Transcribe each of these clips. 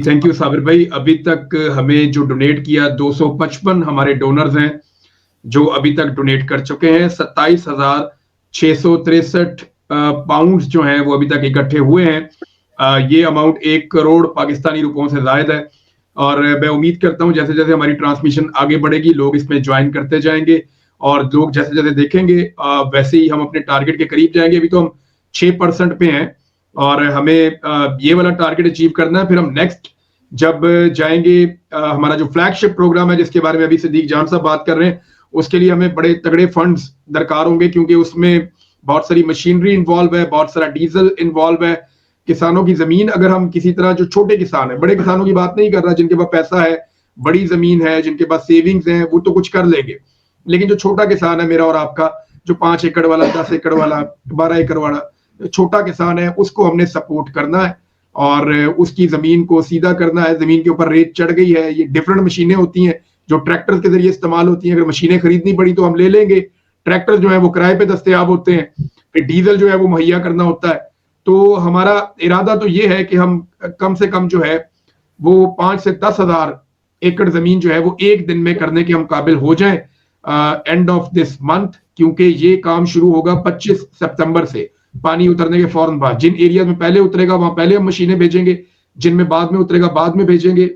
Thank you Sabir भाई। अभी तक हमें जो डोनेट किया 255 हमारे डोनर्स हैं जो अभी तक डोनेट कर चुके हैं। 27,663 पाउंड जो हैं वो अभी तक इकट्ठे हुए हैं। ये अमाउंट 1 करोड़ पाकिस्तानी रुपयों से ज्यादा है और मैं उम्मीद करता हूं जैसे जैसे हमारी ट्रांसमिशन आगे बढ़ेगी लोग इसमें ज्वाइन करते जाएंगे और लोग जैसे जैसे देखेंगे वैसे ही हम अपने टारगेट के करीब जाएंगे। अभी तो हम 6% पे हैं और हमें ये वाला टारगेट अचीव करना है। फिर हम नेक्स्ट जब जाएंगे हमारा जो फ्लैगशिप प्रोग्राम है जिसके बारे में अभी सिद्दीक जान साहब बात कर रहे हैं, उसके लिए हमें बड़े तगड़े फंड्स दरकार होंगे क्योंकि उसमें बहुत सारी मशीनरी इन्वॉल्व है, बहुत सारा डीजल इन्वॉल्व है। किसानों की जमीन अगर हम किसी तरह, जो छोटे किसान है, बड़े किसानों की बात नहीं कर रहा, जिनके पास पैसा है, बड़ी जमीन है, जिनके पास सेविंग्स हैं, वो तो कुछ कर लेंगे, लेकिन जो छोटा किसान है मेरा और आपका, जो 5 एकड़ वाला, 10 एकड़ वाला, 12 एकड़ वाला छोटा किसान है, उसको हमने सपोर्ट करना है और उसकी जमीन को सीधा करना है। जमीन के ऊपर रेत चढ़ गई है, ये डिफरेंट मशीनें होती हैं जो ट्रैक्टर के जरिए इस्तेमाल होती हैं। अगर मशीनें खरीदनी पड़ी तो हम ले लेंगे, ट्रैक्टर जो है वो किराए पे दस्तयाब होते हैं, फिर डीजल जो है वो मुहैया करना होता है। तो हमारा इरादा तो ये है कि हम कम से कम जो है वो 5 से 10 हजार एकड़ जमीन जो है वो एक दिन में करने के हम काबिल हो जाएं एंड ऑफ दिस मंथ, क्योंकि ये काम शुरू होगा 25 सितंबर से, पानी उतरने के फौरन बाद। जिन एरिया में पहले उतरेगा वहां पहले हम मशीनें भेजेंगे, जिनमें बाद में उतरेगा बाद में भेजेंगे।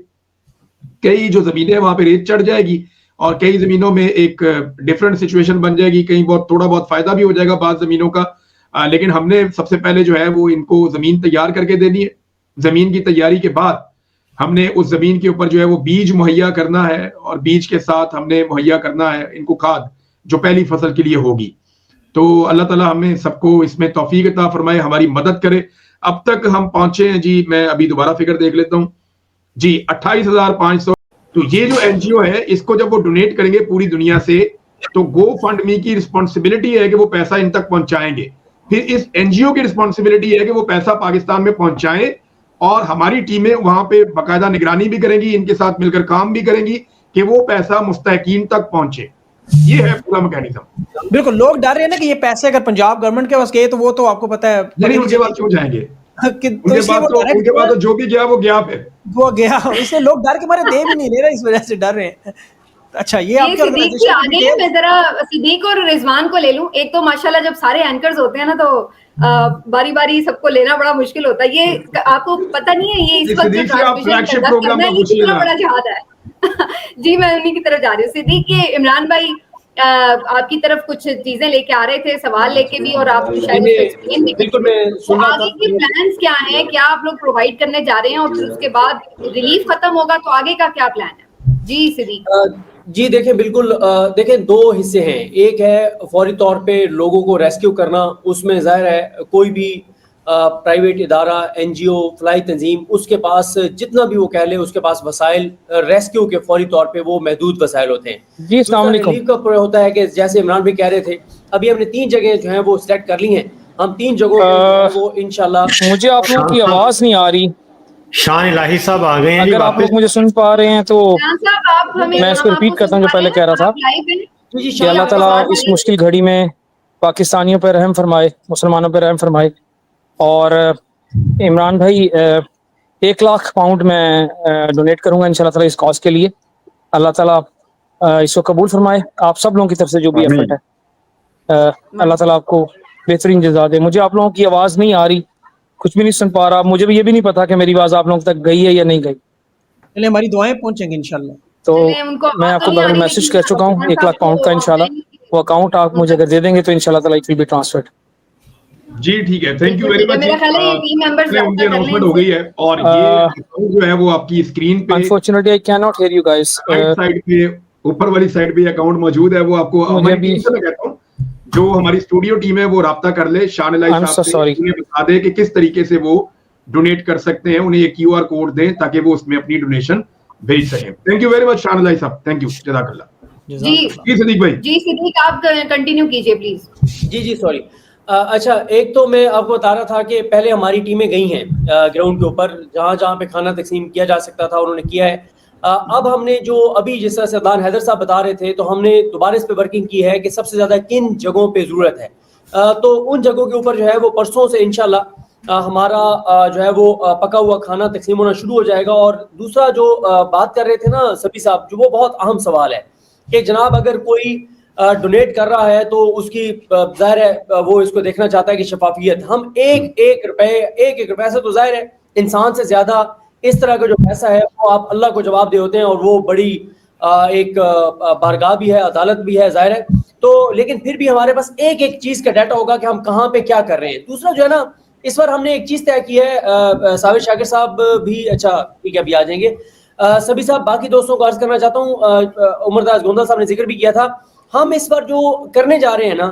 कई जो जमीनें वहां पे रेत चढ़ जाएगी और कई जमीनों में एक डिफरेंट सिचुएशन बन जाएगी, कहीं बहुत थोड़ा बहुत फायदा भी हो जाएगा बाद जमीनों का। लेकिन हमने सबसे पहले जो है वो इनको जमीन तैयार करके देनी है। जमीन की तैयारी के बाद हमने उस जमीन के ऊपर जो है वो बीज मुहैया करना है और बीज के साथ हमने मुहैया करना है इनको खाद जो पहली फसल के लिए होगी। तो अल्लाह ताला हमें सबको इसमें तौफीक अता फरमाए, हमारी मदद करे। अब तक हम पहुंचे हैं जी, मैं अभी दोबारा फिगर देख लेता हूं जी, 28,500। तो ये जो एनजीओ है इसको जब वो डोनेट करेंगे पूरी दुनिया से तो गो फंड मी की रिस्पॉन्सिबिलिटी है कि वो पैसा इन तक पहुंचाएंगे। फिर इस एनजीओ की रिस्पॉन्सिबिलिटी है कि वो पैसा पाकिस्तान में पहुंचाएं और हमारी टीमें वहां पे बाकायदा निगरानी भी करेंगी, इनके साथ मिलकर काम भी करेंगी कि वो पैसा मुस्तहकीन तक पहुंचे। ये है पूरा मैकेनिज्म। बिल्कुल, लोग डर रहे हैं ना कि ये पैसे अगर पंजाब गवर्नमेंट के पास गए तो वो तो आपको पता है नहीं, उनके बाद क्यों जाएंगे, उनके बाद तो जो भी गया वो गया, फिर वो गया, इसलिए लोग डर के मारे दे भी नहीं ले रहे, इस वजह से डर रहे हैं। अच्छा, ये आपके ऑर्गेनाइजेशन आगे है। मैं जरा सिद्दीक और रिजवान को ले लूं। एक तो माशाल्लाह जब सारे एंकर्स होते हैं ना तो बारी बारी सबको लेना बड़ा मुश्किल होता है। ये आपको पता नहीं है ये इस वक्त जो ट्रांसमिशन करना है ये कितना बड़ा जहाद है। जी मैं उन्हीं की तरफ जा रही हूँ। सिद्दीक के इमरान भाई आपकी तरफ कुछ चीजें लेके आ रहे थे, सवाल लेके भी, और आप शायद एक्सप्लेन भी तो आगे के प्लान्स क्या हैं, क्या आप लोग प्रोवाइड करने जा रहे हैं और फिर उसके बाद रिलीफ खत्म होगा तो आगे का क्या प्लान है? जी सिद्दीक। जी देखिए, बिल्कुल देखें, 2 हिस्से हैं। एक है फौरी तौर पे लोगों को रेस्क्यू करना, उसमें ज़ाहिर है कोई भी प्राइवेट इदारा, एनजीओ, फलाई तंजीम, उसके पास जितना भी वो कह ले उसके पास वसाइल रेस्क्यू के फौरी तौर पे वो महदूद वसाइल होते हैं। जी अस्सलाम वालेकुम। रिलीफ का होता है कि जैसे इमरान भी कह रहे थे, अभी हमने 3 जगह जो है वो सिलेक्ट कर ली हैं। हम 3 जगहों वो इंशाल्लाह। मुझे आप लोगों की आवाज़ नहीं आ रही। शान इलाही साहब आ गए हैं। अगर आप लोग मुझे सुन पा रहे हैं तो मैं इसको रिपीट करता हूँ जो पहले कह रहा था कि अल्लाह ताला इस मुश्किल घड़ी में पाकिस्तानियों पर रहम फरमाए, मुसलमानों पर रहम फरमाए। और इमरान भाई 1 लाख पाउंड मैं डोनेट करूँगा इंशाल्लाह ताला इस कॉज के लिए। अल्लाह ताला इसको कबूल फरमाए, आप सब लोगों की तरफ से जो भी एफर्ट है। अल्लाह ताला आपको बेहतरीन जज़ा दे। मुझे आप लोगों की आवाज़ नहीं आ रही, कुछ भी नहीं सुन पा रहा। मुझे भी ये भी नहीं पता कि मेरी आवाज़ आप लोगों तक गई है या नहीं गई। चलिए, हमारी दुआएं पहुंचेंगी इंशाल्लाह। तो मैं आपको बगैर मैसेज कर चुका हूँ 1 लाख पाउंड का इंशाल्लाह। वो अकाउंट आप मुझे अगर दे देंगे तो इंशाल्लाह ताला इट विल बी ट्रांसफर्ड। जी ठीक है, थैंक यू वेरी मच। मेरा ख्याल है ये टीम मेंबर्स उनकी अनाउंसमेंट हो गई है और ये जो है वो आपकी स्क्रीन पे, unfortunately I can not here you guys, right side पे ऊपर वाली साइड पे अकाउंट मौजूद है। वो आपको हमारी टीम से मैं कहता हूं जो हमारी स्टूडियो टीम है वो राब्ता कर ले शान इलाही साहब से, उन्हें बता दे कि किस तरीके से वो डोनेट कर सकते हैं। उन्हें एक क्यूआर कोड दें ताकि वो उसमें अपनी डोनेशन भेज सकें। थैंक यू वेरी मच शान इलाही साहब, थैंक यू, जज़ाकल्लाह। जी सिद्दीक भाई। जी सिद्दीक आप कंटिन्यू कीजिए प्लीज। Ji sorry. अच्छा, एक तो मैं आपको बता रहा था कि पहले हमारी टीमें गई हैं ग्राउंड के ऊपर, जहाँ जहाँ पे खाना तकसीम किया जा सकता था उन्होंने किया है। अब हमने जो अभी जिस तरह सरदार हैदर साहब बता रहे थे, तो हमने दोबारा इस पे वर्किंग की है कि सबसे ज़्यादा किन जगहों पे ज़रूरत है। तो उन जगहों के ऊपर जो है वो परसों से इंशाल्लाह हमारा जो है वो पका हुआ खाना तकसीम होना शुरू हो जाएगा। और दूसरा जो बात कर रहे थे ना सभी साहब, जो वो बहुत अहम सवाल है कि जनाब अगर कोई डोनेट कर रहा है तो उसकी जाहिर है वो इसको देखना चाहता है कि शफाफियत, हम एक रुपए से तो जाहिर है इंसान से ज्यादा इस तरह का जो पैसा है वो आप अल्लाह को जवाब दे होते हैं, और वो बड़ी एक बारगाह भी है, अदालत भी है जाहिर है। तो लेकिन फिर भी हमारे पास एक चीज का डाटा होगा कि हम कहाँ पे क्या कर रहे हैं। दूसरा जो है ना, इस बार हमने एक चीज तय की है, साबिर शाकिर साहब भी, अच्छा ठीक है अभी आ जाएंगे, सभी साहब बाकी दोस्तों को अर्ज करना चाहता हूँ, उमरदास गोंदल साहब ने जिक्र भी किया था, हम इस बार जो करने जा रहे हैं ना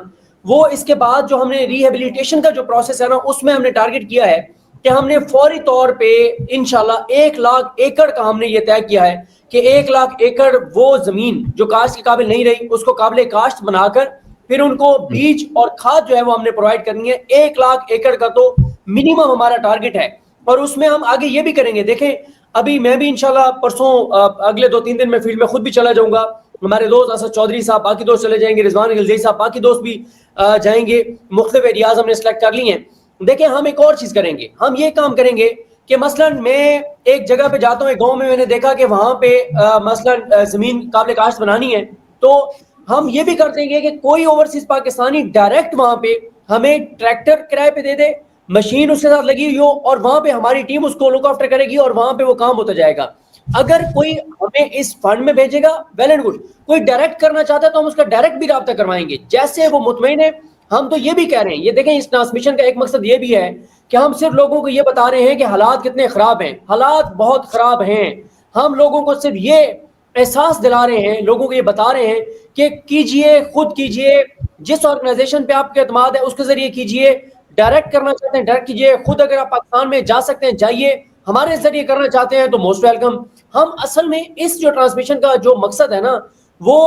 वो इसके बाद जो हमने रिहेबिलिटेशन का जो प्रोसेस है ना उसमें हमने टारगेट किया है कि हमने फौरी तौर पे इंशाल्लाह 1 लाख एकड़ का हमने ये तय किया है कि 1 लाख एकड़ वो जमीन जो काश्त के काबिल नहीं रही उसको काबिल काश्त बनाकर फिर उनको बीज और खाद जो है वो हमने प्रोवाइड करनी है। 1 लाख एकड़ का तो मिनिमम हमारा टारगेट है, और उसमें हम आगे ये भी करेंगे। देखें अभी मैं भी इंशाल्लाह परसों अगले 2-3 दिन में फील्ड में खुद भी चला जाऊंगा, हमारे दोस्त असद चौधरी साहब बाकी दोस्त चले जाएंगे, रिजवान गिलज़ई साहब बाकी दोस्त भी जाएंगे, मुख्तलिफ एरियाज हमने सेलेक्ट कर ली हैं। देखें हम एक और चीज करेंगे, हम ये काम करेंगे कि मसलन मैं एक जगह पे जाता हूँ, एक गांव में मैंने देखा कि वहां पे मसलन जमीन काबिल काश्त बनानी है, तो हम ये भी कर देंगे कि कोई ओवरसीज पाकिस्तानी डायरेक्ट वहां पे हमें ट्रैक्टर किराए पे दे दे, मशीन उसके साथ लगी हुई हो, और वहां पे हमारी टीम उसको लुक आफ्टर करेगी और वहां पे वो काम होता जाएगा। अगर कोई हमें इस फंड में भेजेगा वेल एंड गुड, कोई डायरेक्ट करना चाहता है तो हम उसका डायरेक्ट भी राब्ता करवाएंगे जैसे वो मुतमईन है। हम तो ये भी कह रहे हैं, ये देखें इस ट्रांसमिशन का एक मकसद ये भी है कि हम सिर्फ लोगों को ये बता रहे हैं कि हालात कितने खराब हैं, हालात बहुत खराब हैं। हम लोगों को सिर्फ ये एहसास दिला रहे हैं, लोगों को ये बता रहे हैं कि कीजिए, खुद कीजिए, जिस ऑर्गेनाइजेशन पे आपके एतमाद है उसके जरिए कीजिए, डायरेक्ट करना चाहते हैं डायरेक्ट कीजिए, खुद अगर आप पाकिस्तान में जा सकते हैं जाइए, हमारे जरिए करना चाहते हैं तो मोस्ट वेलकम। हम असल में इस जो ट्रांसमिशन का जो मकसद है ना वो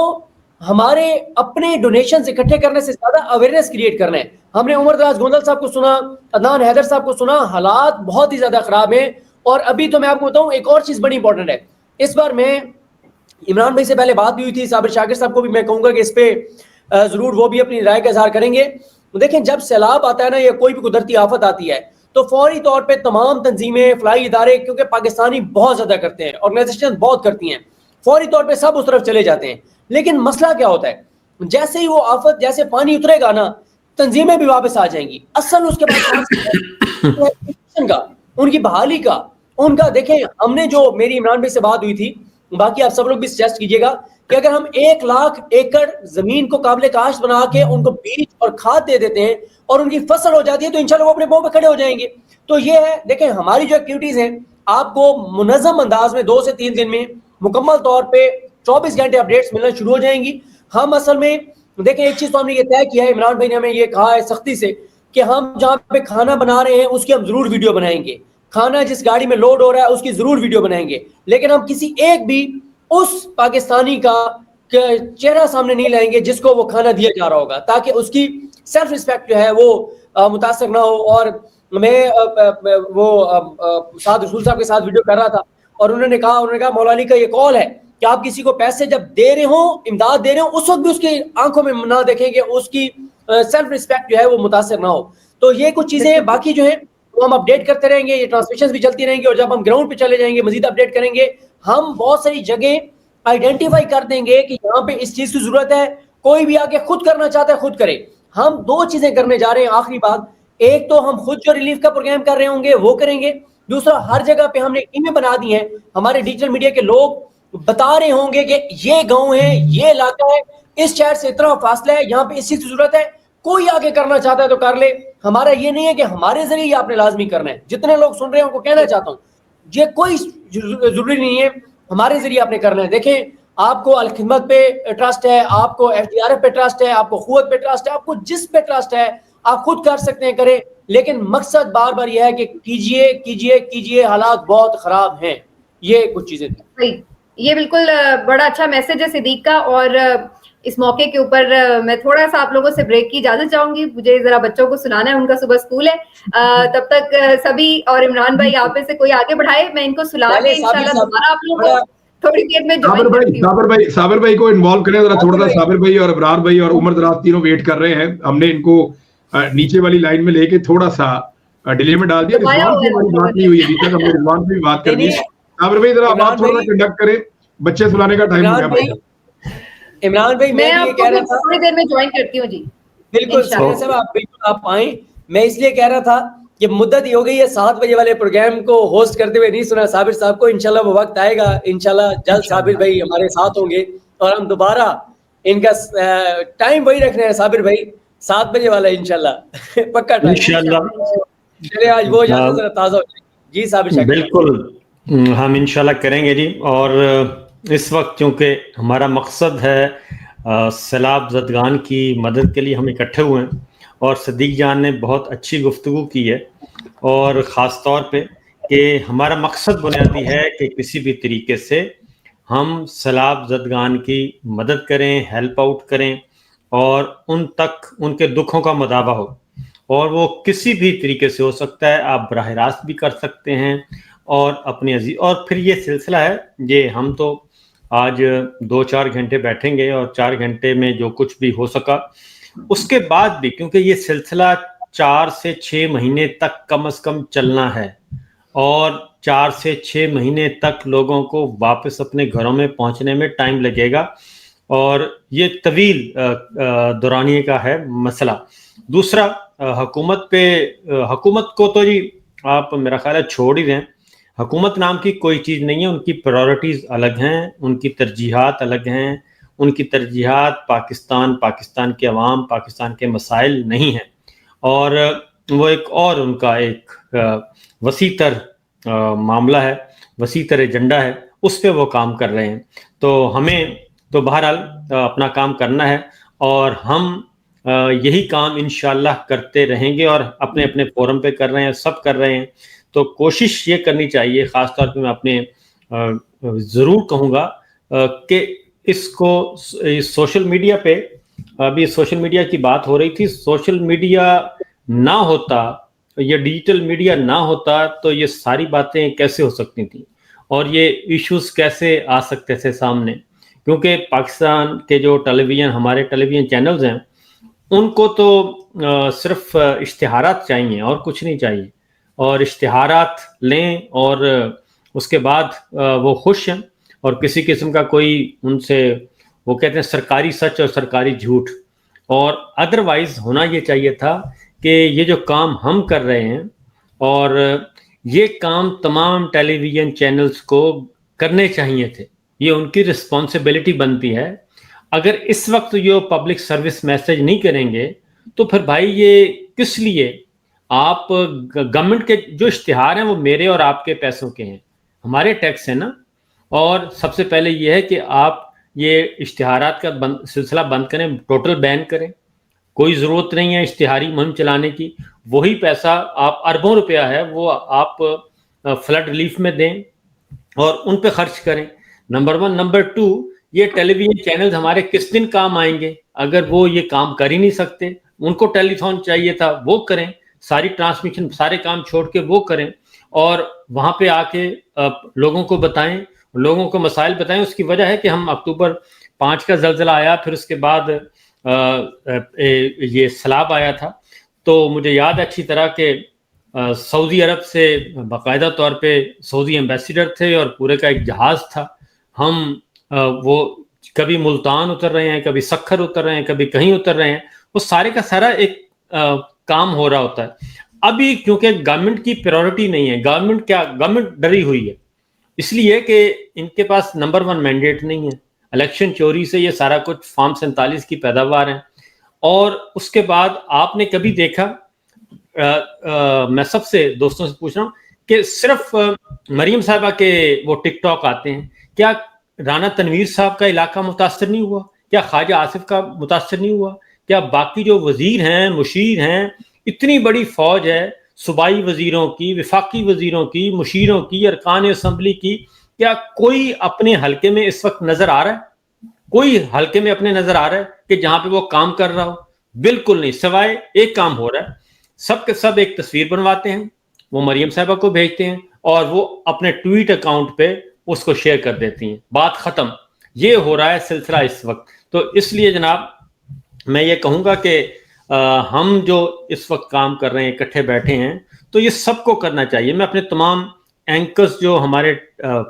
हमारे अपने डोनेशन इकट्ठे करने से ज्यादा अवेयरनेस क्रिएट करना है। हमने उमरदास गोंदल साहब को सुना, अदनान हैदर साहब को सुना, हालात बहुत ही ज्यादा खराब हैं। और अभी तो मैं आपको बताऊं एक और चीज बड़ी इंपॉर्टेंट है, इस बार मैं इमरान भाई से पहले बात भी हुई थी, साबिर शाकिर साहब को भी मैं कहूंगा कि इस पे जरूर वो भी अपनी राय का इजहार करेंगे। देखें जब सैलाब आता है ना या कोई भी कुदरती आफत आती है तो फौरी तौर पे तमाम तंजीमें, फलाई इदारे, क्योंकि पाकिस्तानी बहुत ज्यादा करते हैं, ऑर्गेनाइजेशन बहुत करती हैं, फौरी तौर पे सब उस तरफ चले जाते हैं। लेकिन मसला क्या होता है, जैसे ही वो आफत, जैसे पानी उतरेगा ना, तंजीमें भी वापस आ जाएंगी। असल उसके बाद का, उनकी बहाली का, उनका देखें हमने जो मेरी इमरान भाई से बात हुई थी, बाकी आप सब लोग भी सजेस्ट कीजिएगा कि अगर हम 1 लाख एकड़ जमीन को काबिल काश्त बना के उनको बीज और खाद दे देते हैं और उनकी फसल हो जाती है तो इंशाल्लाह वो अपने पांव पे खड़े हो जाएंगे। तो ये है, देखें हमारी जो एक्टिविटीज हैं आपको मुनज़्ज़म अंदाज में 2 से 3 दिन में मुकम्मल तौर पे 24 घंटे अपडेट्स मिलना शुरू हो जाएंगी। हम असल में देखें एक चीज तो हमने ये तय किया है, इमरान भाई ने हमें ये कहा है सख्ती से कि हम जहाँ पे खाना बना रहे हैं उसकी हम जरूर वीडियो बनाएंगे, खाना जिस गाड़ी में लोड हो रहा है उसकी जरूर वीडियो बनाएंगे, लेकिन हम किसी एक भी उस पाकिस्तानी का चेहरा सामने नहीं लाएंगे जिसको वो खाना दिया जा रहा होगा, ताकि उसकी सेल्फ रिस्पेक्ट जो है वो मुतासर ना हो। और मैं वो साद रसूल साहब के साथ वीडियो कर रहा था और उन्होंने कहा मौलानी का ये कॉल है कि आप किसी को पैसे जब दे रहे हो, इमदाद दे रहे हो, उस वक्त भी उसकी आंखों में ना देखेंगे, उसकी सेल्फ रिस्पेक्ट जो है वो मुतासर ना हो। तो ये कुछ चीजें बाकी जो है वो हम अपडेट करते रहेंगे, ये ट्रांसमिशन भी चलती रहेंगी, और जब हम ग्राउंड पे चले जाएंगे मजीद अपडेट करेंगे। हम बहुत सारी जगह आइडेंटिफाई कर देंगे कि यहाँ पे इस चीज की जरूरत है, कोई भी आके खुद करना चाहता है खुद करे। हम 2 चीजें करने जा रहे हैं, आखिरी बात, एक तो हम खुद जो रिलीफ का प्रोग्राम कर रहे होंगे वो करेंगे, दूसरा हर जगह पे हमने टीमें बना दी हैं, हमारे डिजिटल मीडिया के लोग बता रहे होंगे कि ये गांव है, ये इलाका है, इस शहर से इतना फासला है, यहाँ पे इस चीज की जरूरत है, कोई आगे करना चाहता है तो कर ले। हमारा ये नहीं है कि हमारे जरिए आपने लाजमी करना है, जितने लोग सुन रहे हैं उनको कहना चाहता हूँ ये कोई जरूरी नहीं है हमारे जरिए आपने करना है। देखें आपको अल खिदमत पे ट्रस्ट है, आपको FDRF पे ट्रस्ट है, आपको खुवत पे ट्रस्ट है, आपको जिस पे ट्रस्ट है आप खुद कर सकते हैं, करें, लेकिन मकसद बार बार यह है कि कीजिए कीजिए कीजिए, हालात बहुत खराब हैं। ये कुछ चीजें थी। ये बिल्कुल बड़ा अच्छा मैसेज है सिद्दीक का। और इस मौके के ऊपर मैं थोड़ा सा आप लोगों से ब्रेक की इजाजत चाहूंगी, मुझे जरा बच्चों को सुनाना है, उनका सुबह स्कूल है। तब तक सभी और इमरान भाई आप में से कोई आगे बढ़ाए, मैं इनको सुना के इंशाल्लाह दोबारा आप लोगों को थोड़ी देर में साबिर भाई को इन्वॉल्व करें जरा थोड़ा सा। साबिर भाई और अबरार भाई और उमर दराज तीनों वेट कर रहे हैं, हमने इनको नीचे वाली लाइन में लेके थोड़ा सा डिले में डाल दिया। रिजवान से हमारी बात नहीं हुई अभी तक, हमने रिजवान से भी बात करनी है। साबिर भाई जरा आप थोड़ा सा कंडक्ट करें, बच्चे सुलाने का टाइम हो गया। इमरान भाई मैं ये कह रहा था, थोड़ी देर में ज्वाइन करती हूँ जी। बिल्कुल साहब, आप बिल्कुल आप आए। मैं इसलिए कह रहा था कि मुद्दत ही हो गई है 7 बजे वाले प्रोग्राम को होस्ट करते हुए नहीं सुना साबिर साहब को। इंशाल्लाह वो वक्त आएगा, इंशाल्लाह जल्द साबिर भाई हमारे साथ होंगे और हम दोबारा इनका टाइम वही रख रहे हैं साबिर भाई, 7 बजे वाला इंशाल्लाह पक्का टाइम इंशाल्लाह। चलिए आज वो जरा ताज़ा हो जाए जी साबिर साहब। बिल्कुल हम इंशाल्लाह करेंगे जी। और इस वक्त चूँकि हमारा मकसद है सैलाब ज़दगान की मदद के लिए हम इकट्ठे हुए हैं, और सदीक जान ने बहुत अच्छी गुफ्तगू की है, और ख़ास तौर पे कि हमारा मकसद बुनियादी है कि किसी भी तरीके से हम सैलाब ज़दगान की मदद करें, हेल्प आउट करें, और उन तक उनके दुखों का मदावा हो। और वो किसी भी तरीके से हो सकता है, आप बराह रास्त भी कर सकते हैं, और अपने अजीज, और फिर ये सिलसिला है, ये हम तो आज 2-4 घंटे बैठेंगे और 4 घंटे में जो कुछ भी हो सका, उसके बाद भी, क्योंकि ये सिलसिला 4 से 6 महीने तक कम से कम चलना है, और 4 से 6 महीने तक लोगों को वापस अपने घरों में पहुंचने में टाइम लगेगा, और ये तवील दौरानिए का है मसला। दूसरा, हुकूमत को तो जी आप मेरा ख्याल है छोड़ ही दें। हुकूमत नाम की कोई चीज़ नहीं है, उनकी प्रायोरिटीज़ अलग हैं, उनकी तरजीहात अलग हैं। उनकी तरजीहात पाकिस्तान के अवाम, पाकिस्तान के मसाइल नहीं हैं, और वो एक और उनका एक वसीतर मामला है, वसीतर एजेंडा है, उस पर वो काम कर रहे हैं। तो हमें तो बहरहाल अपना काम करना है, और हम यही काम इंशाअल्लाह करते रहेंगे, और अपने अपने फोरम पे कर रहे हैं, सब कर रहे हैं। तो कोशिश ये करनी चाहिए, ख़ास तौर पे मैं अपने ज़रूर कहूँगा कि इसको सोशल मीडिया पे, अभी सोशल मीडिया की बात हो रही थी, सोशल मीडिया ना होता, ये डिजिटल मीडिया ना होता तो ये सारी बातें कैसे हो सकती थी, और ये इश्यूज़ कैसे आ सकते थे सामने। क्योंकि पाकिस्तान के जो टेलीविज़न, हमारे टेलीविज़न चैनल्स हैं, उनको तो सिर्फ इश्तिहारात चाहिए और कुछ नहीं चाहिए, और इश्तिहारात लें और उसके बाद वो खुश हैं, और किसी किस्म का कोई उनसे, वो कहते हैं सरकारी सच और सरकारी झूठ। और अदरवाइज़ होना ये चाहिए था कि ये जो काम हम कर रहे हैं, और ये काम तमाम टेलीविज़न चैनल्स को करने चाहिए थे, ये उनकी रिस्पॉन्सिबिलिटी बनती है। अगर इस वक्त ये पब्लिक सर्विस मैसेज नहीं करेंगे तो फिर भाई ये किस लिए? आप गवर्नमेंट के जो इश्तिहार हैं वो मेरे और आपके पैसों के हैं, हमारे टैक्स है ना। और सबसे पहले ये है कि आप ये इश्तिहारात का सिलसिला बंद करें, टोटल बैन करें। कोई ज़रूरत नहीं है इश्तिहारी मुहिम चलाने की। वही पैसा, आप अरबों रुपया है, वो आप फ्लड रिलीफ में दें और उन पे खर्च करें, नंबर 1। नंबर 2, ये टेलीविज़न चैनल्स हमारे किस दिन काम आएंगे अगर वो ये काम कर ही नहीं सकते? उनको टेलीथॉन चाहिए था, वो करें, सारी ट्रांसमिशन, सारे काम छोड़ के वो करें, और वहाँ पे आके लोगों को बताएं, लोगों को मसाइल बताएं। उसकी वजह है कि हम अक्टूबर 5 का ज़लज़ला आया, फिर उसके बाद ये सैलाब आया था। तो मुझे याद है अच्छी तरह के सऊदी अरब से बाकायदा तौर पे सऊदी एम्बेसडर थे और पूरे का एक जहाज़ था। हम वो कभी मुल्तान उतर रहे हैं, कभी सखर उतर रहे हैं, कभी कहीं उतर रहे हैं, वो सारे का सारा एक काम हो रहा होता है। अभी क्योंकि गवर्नमेंट की प्रायोरिटी नहीं है, गवर्नमेंट डरी हुई है, इसलिए कि इनके पास नंबर 1 मैंडेट नहीं है। इलेक्शन चोरी से ये सारा कुछ फार्म 47 की पैदावार है। और उसके बाद आपने कभी देखा, मैं सबसे दोस्तों से पूछ रहा हूँ कि सिर्फ मरीम साहबा के वो टिकटॉक आते हैं, क्या राना तनवीर साहब का इलाका मुतासर नहीं हुआ? क्या ख्वाजा आसिफ का मुतासर नहीं हुआ? क्या बाकी जो वजीर हैं, मुशीर हैं, इतनी बड़ी फौज है सूबाई वजीरों की, विफाकी वजीरों की, मुशीरों की, अरकान असम्बली की, क्या कोई अपने हलके में इस वक्त नजर आ रहा है? कोई हलके में अपने नजर आ रहा है कि जहां पे वो काम कर रहा हो? बिल्कुल नहीं। सिवाय एक काम हो रहा है, सब के सब एक तस्वीर बनवाते हैं, वो मरियम साहबा को भेजते हैं और वो अपने ट्वीट अकाउंट पे उसको शेयर कर देती हैं, बात खत्म। ये हो रहा है सिलसिला इस वक्त। तो इसलिए जनाब मैं ये कहूँगा कि हम जो इस वक्त काम कर रहे हैं, इकट्ठे बैठे हैं, तो تو یہ سب کو کرنا چاہیے. میں اپنے تمام اینکرز جو ہمارے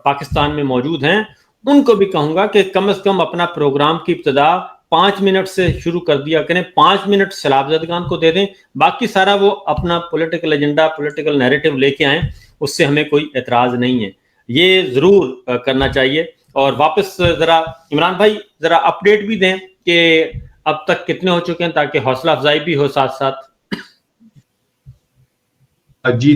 پاکستان میں موجود ہیں ان کو بھی کہوں گا کہ کم از کم اپنا پروگرام کی ابتدا 5 منٹ سے شروع کر دیا کریں. 5 منٹ سیلاب زدگان کو دے دیں, باقی سارا وہ اپنا پولیٹیکل ایجنڈا, پولیٹیکل نیریٹو لے کے آئیں, اس سے ہمیں کوئی اعتراض نہیں ہے. یہ ضرور کرنا چاہیے. اور واپس ذرا عمران بھائی ذرا اپڈیٹ بھی دیں کہ اب تک کتنے ہو چکے ہیں, تاکہ حوصلہ افزائی بھی ہو ساتھ ساتھ. جی